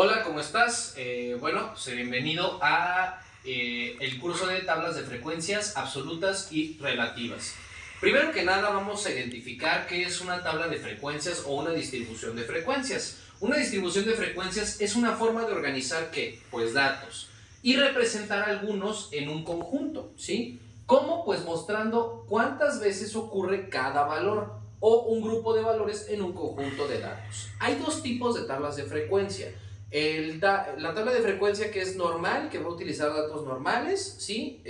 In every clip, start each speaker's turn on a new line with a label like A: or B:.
A: Hola, ¿cómo estás? Bienvenido a el curso de tablas de frecuencias absolutas y relativas. Primero que nada vamos a identificar qué es una tabla de frecuencias o una distribución de frecuencias. Una distribución de frecuencias es una forma de organizar ¿qué? Pues datos y representar algunos en un conjunto, ¿sí? ¿Cómo? Pues mostrando cuántas veces ocurre cada valor o un grupo de valores en un conjunto de datos. Hay dos tipos de tablas de frecuencia. La tabla de frecuencia que es normal, que va a utilizar datos normales, ¿sí?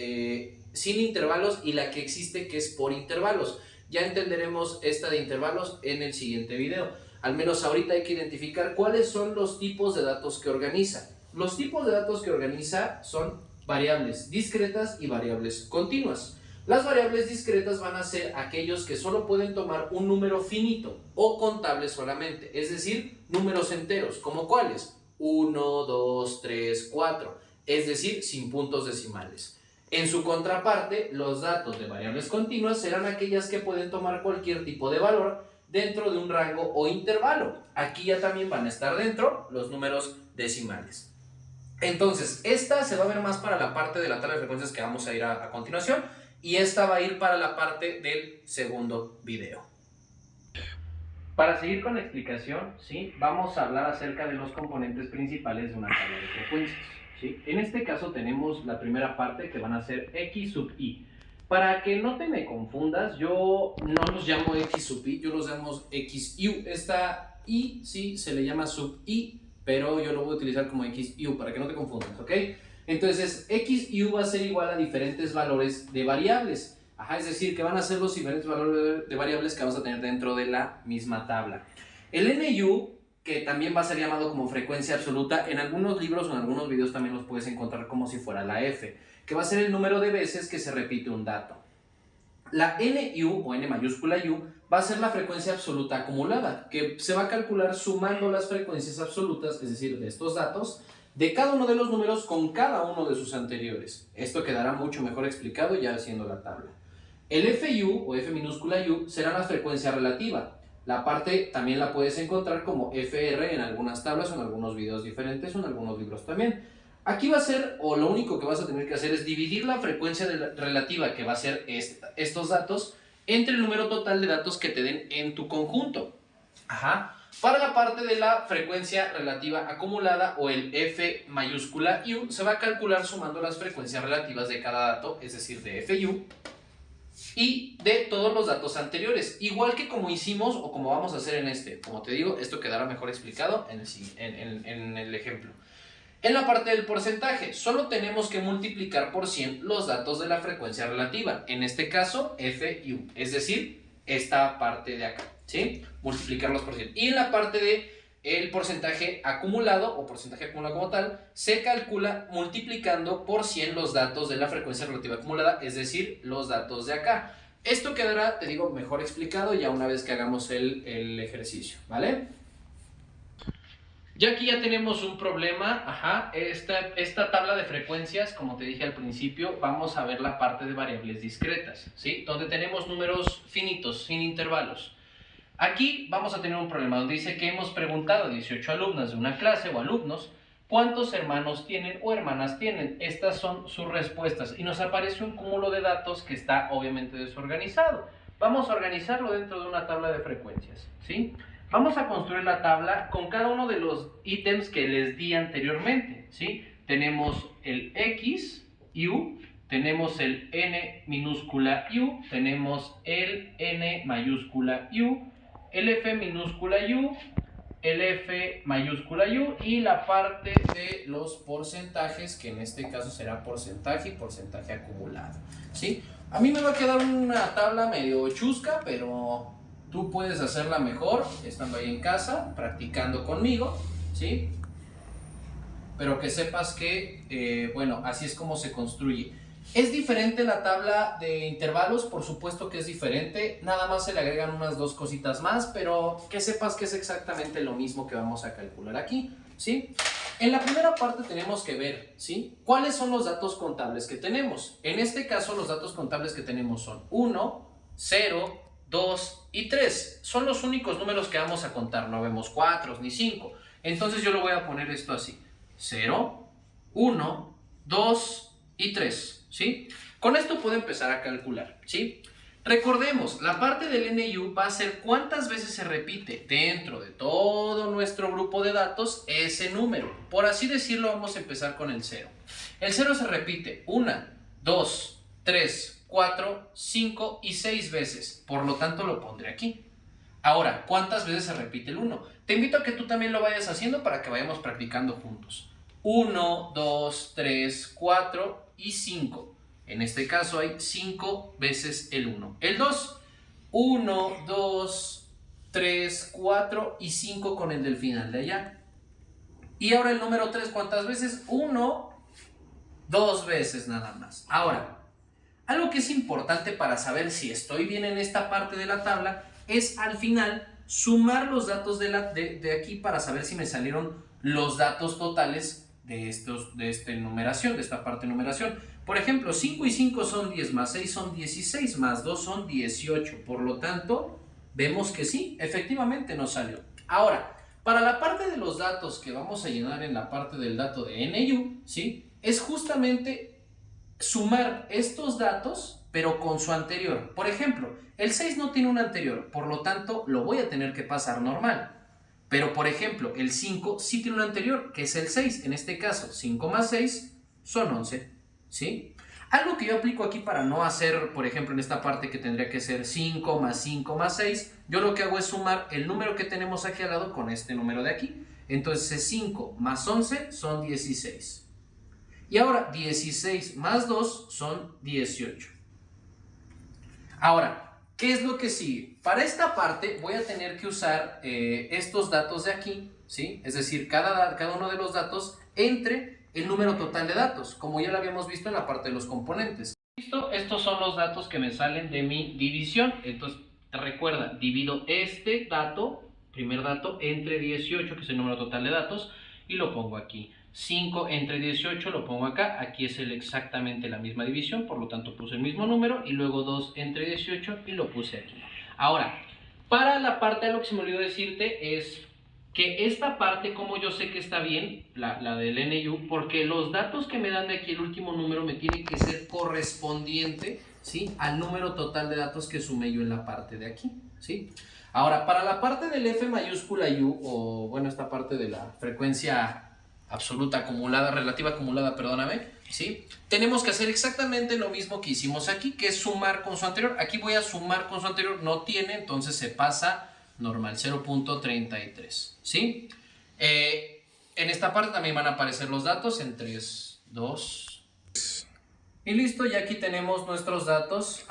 A: Sin intervalos, y la que existe que es por intervalos. Ya entenderemos esta de intervalos en el siguiente video. Al menos ahorita hay que identificar cuáles son los tipos de datos que organiza. Los tipos de datos que organiza son variables discretas y variables continuas. Las variables discretas van a ser aquellos que solo pueden tomar un número finito o contable solamente, es decir, números enteros, ¿como cuáles? 1, 2, 3, 4, es decir, sin puntos decimales. En su contraparte, los datos de variables continuas serán aquellas que pueden tomar cualquier tipo de valor dentro de un rango o intervalo. Aquí ya también van a estar dentro los números decimales. Entonces, esta se va a ver más para la parte de la tabla de frecuencias que vamos a ir a continuación, y esta va a ir para la parte del segundo video. Para seguir con la explicación, ¿sí? Vamos a hablar acerca de los componentes principales de una tabla de frecuencias, ¿sí? En este caso tenemos la primera parte que van a ser X sub I. Para que no te me confundas, yo no los llamo X sub I, yo los llamo XU. Esta I sí se le llama sub I, pero yo lo voy a utilizar como XU para que no te confundas, ¿ok? Entonces, XU va a ser igual a diferentes valores de variables. Es decir, que van a ser los diferentes valores de variables que vamos a tener dentro de la misma tabla. El NU, que también va a ser llamado como frecuencia absoluta, en algunos libros o en algunos videos también los puedes encontrar como si fuera la F, que va a ser el número de veces que se repite un dato. La NU o N mayúscula U va a ser la frecuencia absoluta acumulada, que se va a calcular sumando las frecuencias absolutas, es decir, de estos datos, de cada uno de los números con cada uno de sus anteriores. Esto quedará mucho mejor explicado ya haciendo la tabla. El FU o F minúscula U será la frecuencia relativa. La parte también la puedes encontrar como FR en algunas tablas o en algunos videos diferentes o en algunos libros también. Aquí va a ser, o lo único que vas a tener que hacer es dividir la frecuencia relativa, que va a ser estos datos, entre el número total de datos que te den en tu conjunto. Para la parte de la frecuencia relativa acumulada o el F mayúscula U, se va a calcular sumando las frecuencias relativas de cada dato, es decir, de FU, y de todos los datos anteriores, igual que como hicimos o como vamos a hacer en este. Como te digo, esto quedará mejor explicado en el ejemplo. En la parte del porcentaje, solo tenemos que multiplicar por 100 los datos de la frecuencia relativa, en este caso FU, es decir, esta parte de acá, ¿sí? Multiplicarlos por 100. Y en la parte de el porcentaje acumulado o porcentaje acumulado como tal, se calcula multiplicando por 100 los datos de la frecuencia relativa acumulada, es decir, los datos de acá. Esto quedará, te digo, mejor explicado ya una vez que hagamos el ejercicio, ¿vale? Ya aquí ya tenemos un problema, esta tabla de frecuencias, como te dije al principio, vamos a ver la parte de variables discretas, ¿sí? Donde tenemos números finitos, sin intervalos. Aquí vamos a tener un problema donde dice que hemos preguntado a 18 alumnas de una clase o alumnos cuántos hermanos tienen o hermanas tienen. Estas son sus respuestas y nos aparece un cúmulo de datos que está obviamente desorganizado. Vamos a organizarlo dentro de una tabla de frecuencias, ¿sí? Vamos a construir la tabla con cada uno de los ítems que les di anteriormente, ¿sí? Tenemos el X, U, tenemos el N minúscula U, tenemos el N mayúscula U, el F minúscula U, el F mayúscula U y la parte de los porcentajes, que en este caso será porcentaje y porcentaje acumulado, ¿sí? A mí me va a quedar una tabla medio chusca, pero tú puedes hacerla mejor estando ahí en casa, practicando conmigo, ¿sí? Pero que sepas que, bueno, así es como se construye. ¿Es diferente la tabla de intervalos? Por supuesto que es diferente, nada más se le agregan unas dos cositas más, pero que sepas que es exactamente lo mismo que vamos a calcular aquí, ¿sí? En la primera parte tenemos que ver, ¿sí? ¿Cuáles son los datos contables que tenemos? En este caso los datos contables que tenemos son 1, 0, 2 y 3. Son los únicos números que vamos a contar, no vemos 4 ni 5. Entonces yo lo voy a poner esto así. 0, 1, 2 y 3, ¿sí? Con esto puedo empezar a calcular, ¿sí? Recordemos, la parte del NU va a ser cuántas veces se repite dentro de todo nuestro grupo de datos ese número. Por así decirlo, vamos a empezar con el 0. El 0 se repite 1, 2, 3, 4, 5 y 6 veces. Por lo tanto, lo pondré aquí. Ahora, ¿cuántas veces se repite el 1? Te invito a que tú también lo vayas haciendo para que vayamos practicando juntos. 1, 2, 3, 4 y 5. En este caso hay 5 veces el 1. El 2, 1, 2, 3, 4 y 5 con el del final de allá. Y ahora el número 3, ¿cuántas veces? 1, 2 veces nada más. Ahora, algo que es importante para saber si estoy bien en esta parte de la tabla es al final sumar los datos de aquí para saber si me salieron los datos totales de esta numeración, de esta parte de numeración. Por ejemplo, 5 y 5 son 10, más 6 son 16, más 2 son 18. Por lo tanto, vemos que sí, efectivamente nos salió. Ahora, para la parte de los datos que vamos a llenar en la parte del dato de NU, ¿sí? Es justamente sumar estos datos, pero con su anterior. Por ejemplo, el 6 no tiene un anterior, por lo tanto, lo voy a tener que pasar normal. Pero, por ejemplo, el 5 sí tiene un anterior, que es el 6. En este caso, 5 más 6 son 11. ¿Sí? Algo que yo aplico aquí para no hacer, por ejemplo, en esta parte que tendría que ser 5 más 5 más 6, yo lo que hago es sumar el número que tenemos aquí al lado con este número de aquí. Entonces 5 más 11 son 16. Y ahora 16 más 2 son 18. Ahora, ¿qué es lo que sigue? Para esta parte voy a tener que usar estos datos de aquí, ¿sí? Es decir, cada uno de los datos entre el número total de datos, como ya lo habíamos visto en la parte de los componentes. ¿Listo? Estos son los datos que me salen de mi división. Entonces, recuerda, divido este dato, primer dato, entre 18, que es el número total de datos, y lo pongo aquí. 5 entre 18 lo pongo acá, aquí es exactamente la misma división, por lo tanto puse el mismo número, y luego 2 entre 18 y lo puse aquí. Ahora, para la parte de lo que se me olvidó decirte es que esta parte, como yo sé que está bien, la del NU, porque los datos que me dan de aquí, el último número, me tiene que ser correspondiente, ¿sí?, al número total de datos que sumé yo en la parte de aquí, ¿sí? Ahora, para la parte del F mayúscula U, o bueno, esta parte de la frecuencia absoluta acumulada, relativa acumulada, perdóname, ¿sí? Tenemos que hacer exactamente lo mismo que hicimos aquí, que es sumar con su anterior. Aquí voy a sumar con su anterior, no tiene, entonces se pasa normal, 0.33, ¿sí? En esta parte también van a aparecer los datos en 3, 2 y listo. Y aquí tenemos nuestros datos,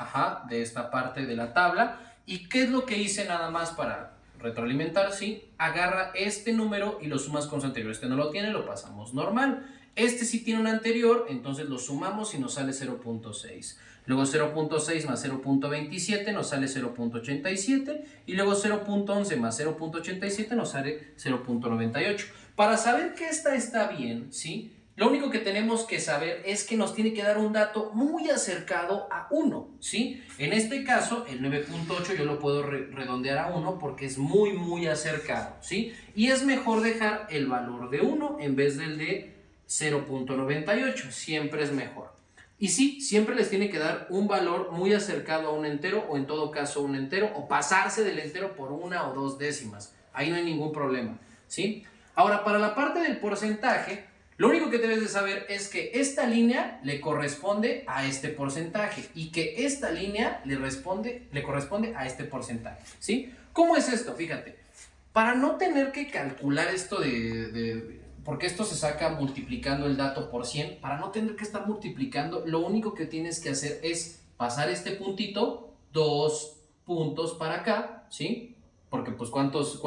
A: de esta parte de la tabla. ¿Y qué es lo que hice nada más para retroalimentar? ¿Sí? Agarra este número y lo sumas con su anterior. Este no lo tiene, lo pasamos normal. Este sí tiene un anterior, entonces lo sumamos y nos sale 0.6. Luego 0.6 más 0.27 nos sale 0.87 y luego 0.11 más 0.87 nos sale 0.98. Para saber que esta está bien, ¿sí?, lo único que tenemos que saber es que nos tiene que dar un dato muy acercado a 1, ¿sí? En este caso, el 9.8 yo lo puedo redondear a 1 porque es muy, muy acercado, ¿sí? Y es mejor dejar el valor de 1 en vez del de 0.98, siempre es mejor. Y sí, siempre les tiene que dar un valor muy acercado a un entero, o en todo caso un entero, o pasarse del entero por 1 o 2 décimas. Ahí no hay ningún problema, ¿sí? Ahora, para la parte del porcentaje, lo único que debes de saber es que esta línea le corresponde a este porcentaje y que esta línea le corresponde a este porcentaje, ¿sí? ¿Cómo es esto? Fíjate, para no tener que calcular esto porque esto se saca multiplicando el dato por 100, para no tener que estar multiplicando, lo único que tienes que hacer es pasar este puntito, 2 puntos para acá, ¿sí? Porque pues ¿cuántos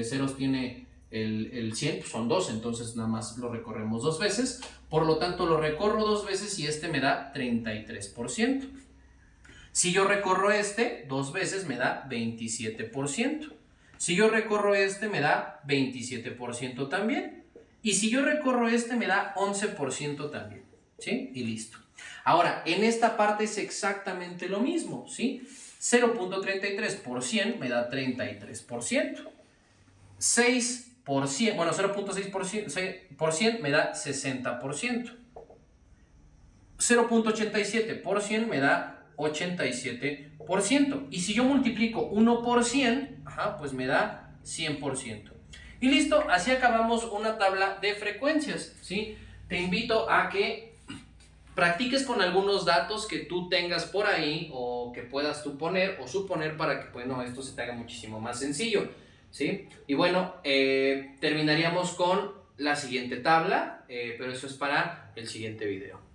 A: ceros tiene el 100? Pues son 2, entonces nada más lo recorremos 2 veces, por lo tanto lo recorro 2 veces y este me da 33%. Si yo recorro 2 veces me da 27%. Si yo recorro me da 27% también. Y si yo recorro me da 11% también, ¿sí? Y listo. Ahora, en esta parte es exactamente lo mismo, ¿sí? 0.33 por 100 me da 33%. 6 por 100, bueno, 0.6% me da 60%. 0.87 por 100 me da 87%. Y si yo multiplico 1 por 100, pues me da 100%. Y listo, así acabamos una tabla de frecuencias, ¿sí? Te invito a que practiques con algunos datos que tú tengas por ahí o que puedas tú poner o suponer para que, bueno, esto se te haga muchísimo más sencillo, ¿sí? Y bueno, terminaríamos con la siguiente tabla, pero eso es para el siguiente video.